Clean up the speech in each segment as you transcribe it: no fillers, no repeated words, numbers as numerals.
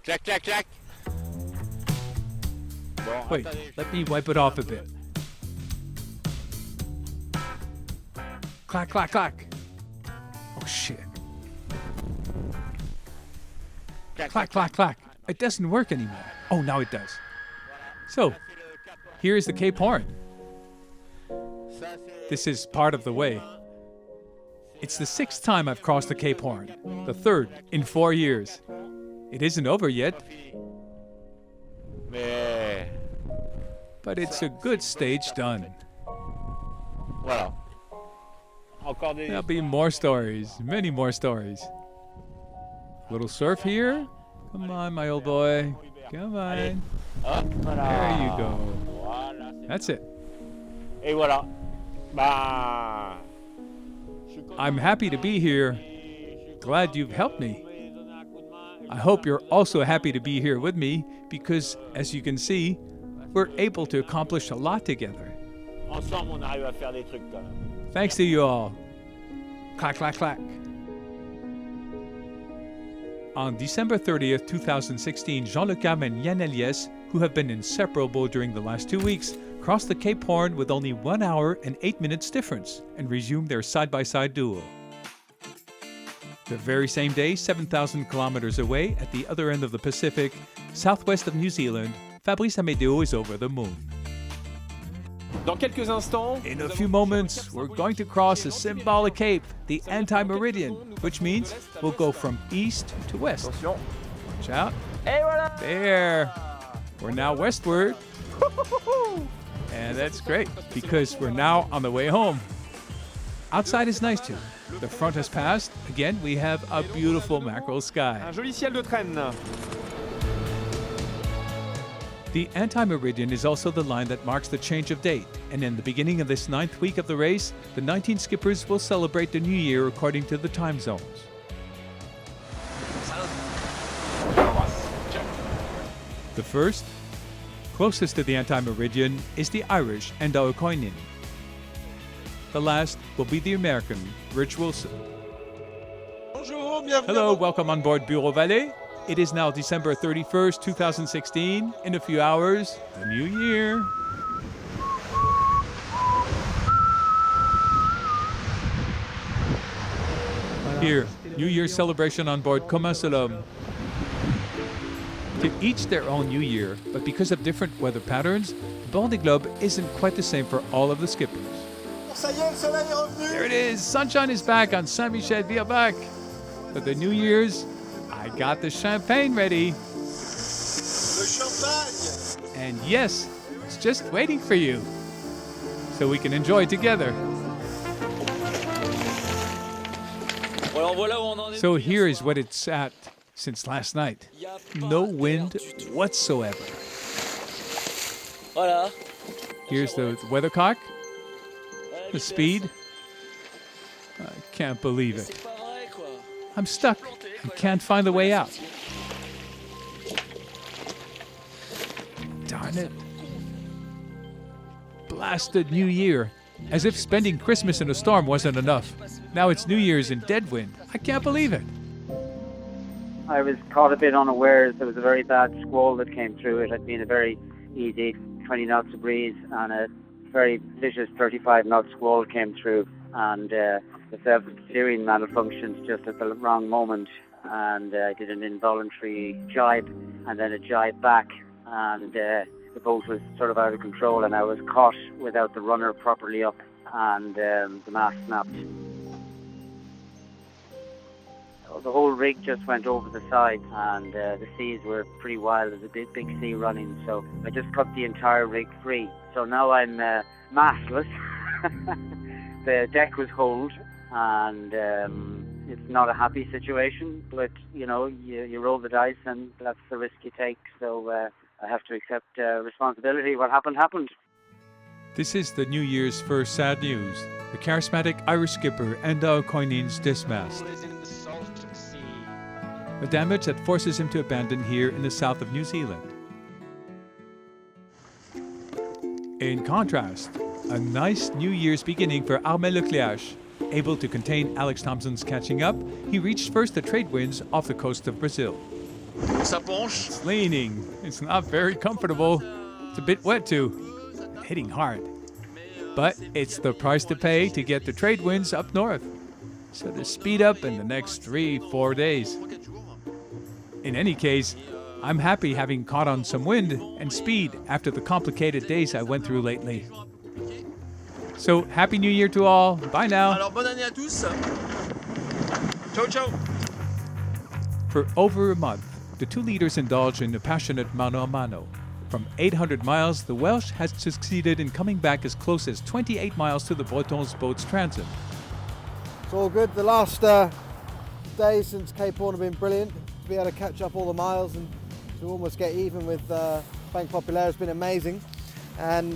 Clac, clac, clac. Bon, Wait, attendez, let me wipe it off a bit. Clack, clack, clack. Oh, shit. Clack, clack, clack. It doesn't work anymore. Oh, now it does. So, here is the Cape Horn. This is part of the way. It's the 6th time I've crossed the Cape Horn, the 3rd in 4 years. It isn't over yet, Mais but it's a good stage done. voilà. Encore des. There'll be more stories, many more stories. Little surf here. Come on, my old boy. Come on. Hop, voilà. There you go. Voilà, c'est That's it. Et voilà. Bah. je suis content I'm happy to be here. Glad you've helped me. I hope you're also happy to be here with me because, as you can see, we're able to accomplish a lot together. Ensemble, on arrive à faire des trucs quand même. Thanks to you all. Clack, clack, clack. On December 30th, 2016, Jean Le Cam and Yann Eliès, who have been inseparable during the last 2 weeks, crossed the Cape Horn with only 1 hour and 8 minutes difference and resumed their side-by-side duel. The very same day, 7,000 kilometers away at the other end of the Pacific, southwest of New Zealand, Fabrice Amédéo is over the moon. Dans quelques instants, In a few moments, we're going to cross a symbolic cape, the anti-meridian, which means we'll go from east to west. attention. Watch out. Et voilà. There. We're now westward. And that's great because we're now on the way home. Outside is nice too. The front has passed. Again, we have a beautiful mackerel sky. Un joli ciel de traîne. The anti-meridian is also the line that marks the change of date, and in the beginning of this 9th week of the race, the 19 skippers will celebrate the new year according to the time zones. The first, closest to the anti-meridian, is the Irish Enda O'Coinin. The last will be the American Rich Wilson. Bonjour, bienvenue. Hello, welcome on board Bureau Vallée. It is now December 31st, 2016. In a few hours, the new year. Here, New Year's celebration on board Comme un seul homme. To each their own New Year, but because of different weather patterns, the Vendée Globe isn't quite the same for all of the skippers. Ça y est, le soleil est revenu. There it is, sunshine is back on Saint-Michel-Virbac. For the New Year's, I got the champagne ready. Le champagne. And yes, it's just waiting for you. So we can enjoy together. So here is what it's at since last night. No wind whatsoever. Voilà. Here's the weathercock. The speed. I can't believe it. C'est pas vrai, quoi. I'm stuck. I can't find the way out. Darn it. Blasted New Year. As if spending Christmas in a storm wasn't enough. Now it's New Year's in dead wind. I can't believe it. I was caught a bit unawares. There was a very bad squall that came through. It had been a very easy 20 knots of breeze, and a very vicious 35 knot squall came through, and the self-steering malfunctioned just at the wrong moment, and I did an involuntary jibe and then a jibe back, and the boat was sort of out of control, and I was caught without the runner properly up, and the mast snapped. The whole rig just went over the side, and the seas were pretty wild. There's a big sea running, so I just cut the entire rig free. So now I'm mastless. The deck was holed, and it's not a happy situation, but you know, you roll the dice, and that's the risk you take. So I have to accept responsibility. What happened. This is the New Year's first sad news. The charismatic Irish skipper Enda O'Coinin's dismast. A damage that forces him to abandon here in the south of New Zealand. In contrast, a nice New Year's beginning for Armel Lecléache. Able to contain Alex Thompson's catching up, he reached first the trade winds off the coast of Brazil. Ça penche. It's leaning. It's not very comfortable. It's a bit wet too. Hitting hard. But it's the price to pay to get the trade winds up north. So to speed up in the next 3-4 days. In any case, I'm happy having caught on some wind and speed after the complicated days I went through lately. So Happy New Year to all. Bye now. Alors bonne année à tous. Ciao ciao. For over a month, the two leaders indulged in a passionate mano-a-mano. From 800 miles, the Welsh has succeeded in coming back as close as 28 miles to the Bretons boat's transit. It's all good. The last days since Cape Horn have been brilliant. To be able to catch up all the miles and to almost get even with Bank Populaire has been amazing. And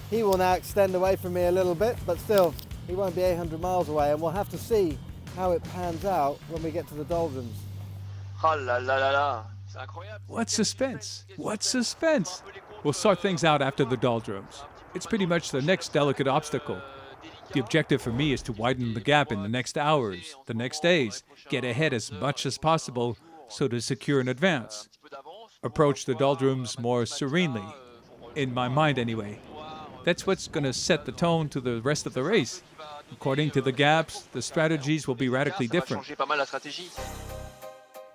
he will now extend away from me a little bit, but still, he won't be 800 miles away, and we'll have to see how it pans out when we get to the doldrums. Oh là là là là. C'est incroyable. What suspense? What suspense? We'll sort things out after the doldrums. It's pretty much the next delicate obstacle. The objective for me is to widen the gap in the next hours, the next days, get ahead as much as possible so to secure an advance. Approach the doldrums more serenely, in my mind anyway. That's what's going to set the tone to the rest of the race. According to the gaps, the strategies will be radically different.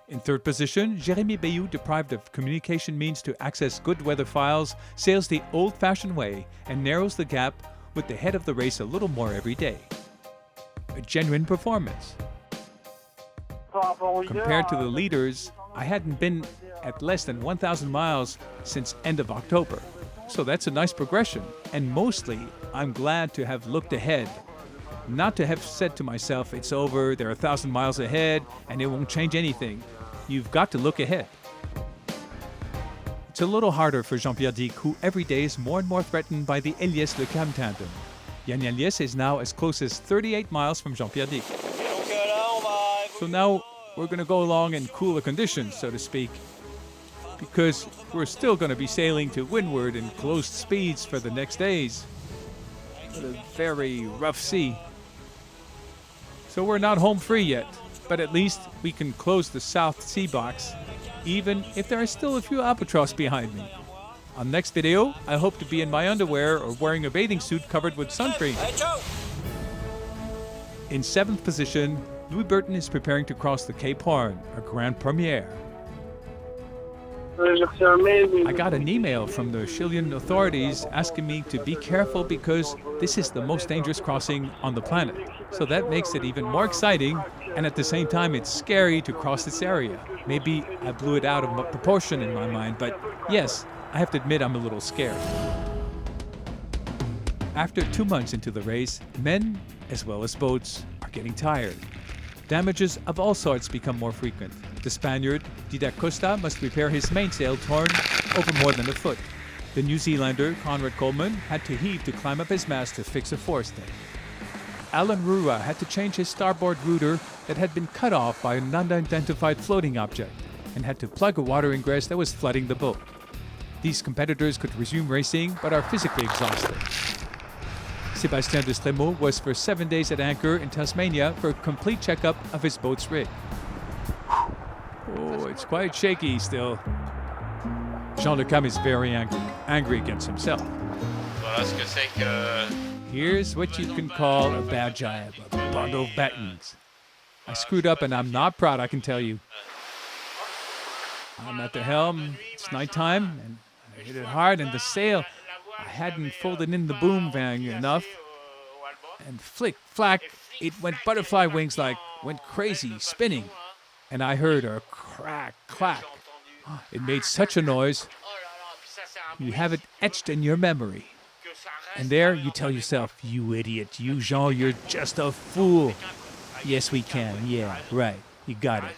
In third position, Jérémy Bayou, deprived of communication means to access good weather files, sails the old-fashioned way and narrows the gap with the head of the race a little more every day. A genuine performance. Compared to the leaders, I hadn't been at less than 1,000 miles since end of October. So that's a nice progression. And mostly, I'm glad to have looked ahead. Not to have said to myself, it's over, they're 1,000 miles ahead, and it won't change anything. You've got to look ahead. It's a little harder for Jean-Pierre Dick, who every day is more and more threatened by the Eliès-Le Cam tandem. Yann Eliès is now as close as 38 miles from Jean-Pierre Dick. So now we're going to go along in cooler conditions, so to speak, because we're still going to be sailing to windward in closed speeds for the next days. With a very rough sea. So we're not home free yet, but at least we can close the South Sea box, even if there are still a few albatross behind me. On next video, I hope to be in my underwear or wearing a bathing suit covered with sun cream. In 7th position, Louis Burton is preparing to cross the Cape Horn, a grand premiere. I got an email from the Chilean authorities asking me to be careful because this is the most dangerous crossing on the planet. So that makes it even more exciting, and at the same time it's scary to cross this area. Maybe I blew it out of proportion in my mind, but yes, I have to admit I'm a little scared. After 2 months into the race, men, as well as boats, are getting tired. Damages of all sorts become more frequent. The Spaniard, Didac Costa, must repair his mainsail torn over more than a foot. The New Zealander, Conrad Coleman, had to heave to climb up his mast to fix a forestay. Alan Rua had to change his starboard rudder that had been cut off by an unidentified floating object and had to plug a water ingress that was flooding the boat. These competitors could resume racing but are physically exhausted. Sébastien Destremaux was for 7 days at anchor in Tasmania for a complete checkup of his boat's rig. Oh, it's quite shaky still. Jean Le Cam is very angry against himself. Here's what you can call a bad job, a bundle of battens. I screwed up and I'm not proud, I can tell you. I'm at the helm, it's nighttime, and I hit it hard, and the sail, I hadn't folded in the boom vang enough. And flick, flack, it went butterfly wings like, went crazy, spinning. And I heard a crack, clack. It made such a noise. You have it etched in your memory. And there you tell yourself, you idiot, you Jean, you're just a fool. Yes, we can, yeah, right, you got it.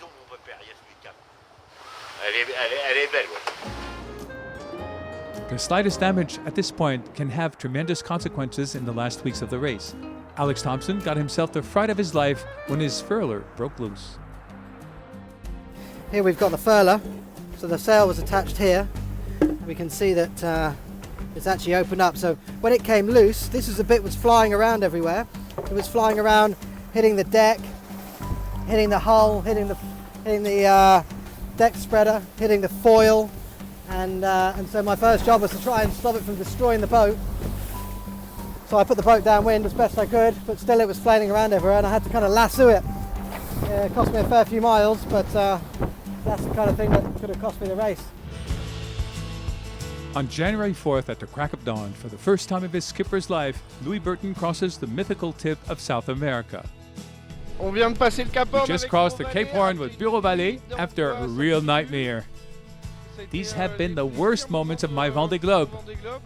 The slightest damage at this point can have tremendous consequences in the last weeks of the race. Alex Thompson got himself the fright of his life when his furler broke loose. Here we've got the furler, so the sail was attached here. We can see that it's actually opened up, so when it came loose, this is the bit was flying around everywhere. It was flying around, hitting the deck, hitting the hull, hitting the deck spreader hitting the foil, and so my first job was to try and stop it from destroying the boat. So I put the boat downwind as best I could, but still it was flailing around everywhere, and I had to kind of lasso it. It cost me a fair few miles, but that's the kind of thing that could have cost me the race. On January 4th at the crack of dawn, for the first time of his skipper's life, Louis Burton crosses the mythical tip of South America. On vient de passer le Cap Horn He just avec crossed the Bureau Cape Vallée Horn with Bureau Vallée after a real nightmare. C'était, These have been the worst moments of my Vendée Globe. Vendée Globe.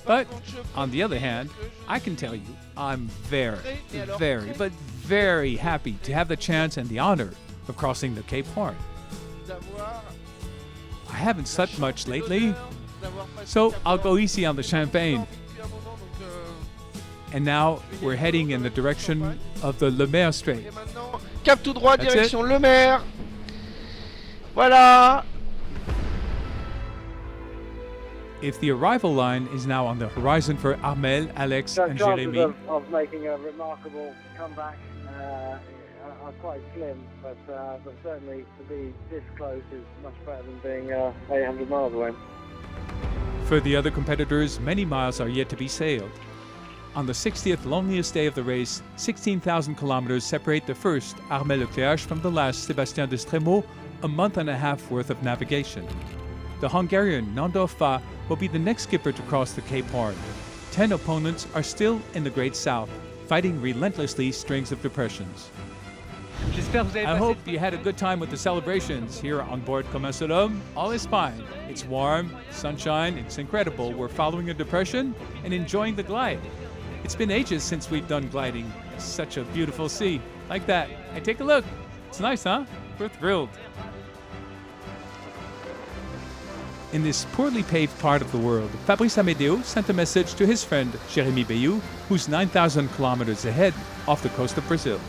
But on the other hand, I can tell you, I'm very, very happy to have the chance and the honor of crossing the Cape Horn. D'avoir I haven't slept much lately, d'avoir passé so le Cap I'll Horn go easy on the champagne. depuis un moment, donc, And now we're heading in the direction of the Le Maire Strait. et maintenant, cap tout droit, That's direction Le Maire. Voilà. If the arrival line is now on the horizon for Armel, Alex, and Jérémy, of making a remarkable comeback are quite slim, but certainly to be this close is much better than being 800 miles away. for the other competitors, many miles are yet to be sailed. On the 60th loneliest day of the race, 16,000 kilometers separate the first Armel Leclerc from the last Sébastien Destremaux, a month and a half worth of navigation. The Hungarian Nandor Fa will be the next skipper to cross the Cape Horn. 10 opponents are still in the Great South, fighting relentlessly strings of depressions. I hope you had a good time with the celebrations here on board Comme un seul homme. All is fine. It's warm, sunshine, it's incredible. We're following a depression and enjoying the glide. It's been ages since we've done gliding. Such a beautiful sea. Like that. Hey, take a look. It's nice, huh? We're thrilled. In this poorly paved part of the world, Fabrice Amédéo sent a message to his friend Jérémy Bayou, who's 9,000 kilometers ahead off the coast of Brazil.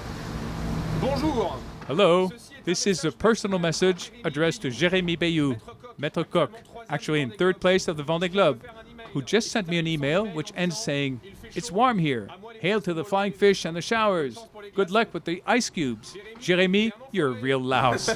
Bonjour. Hello, this is a personal message addressed to Jérémy Bayou, Maître Coq, actually in third place of the Vendée Globe, who just sent me an email which ends saying, "It's warm here. Hail to the flying fish and the showers. Good luck with the ice cubes. Jérémy, you're a real louse."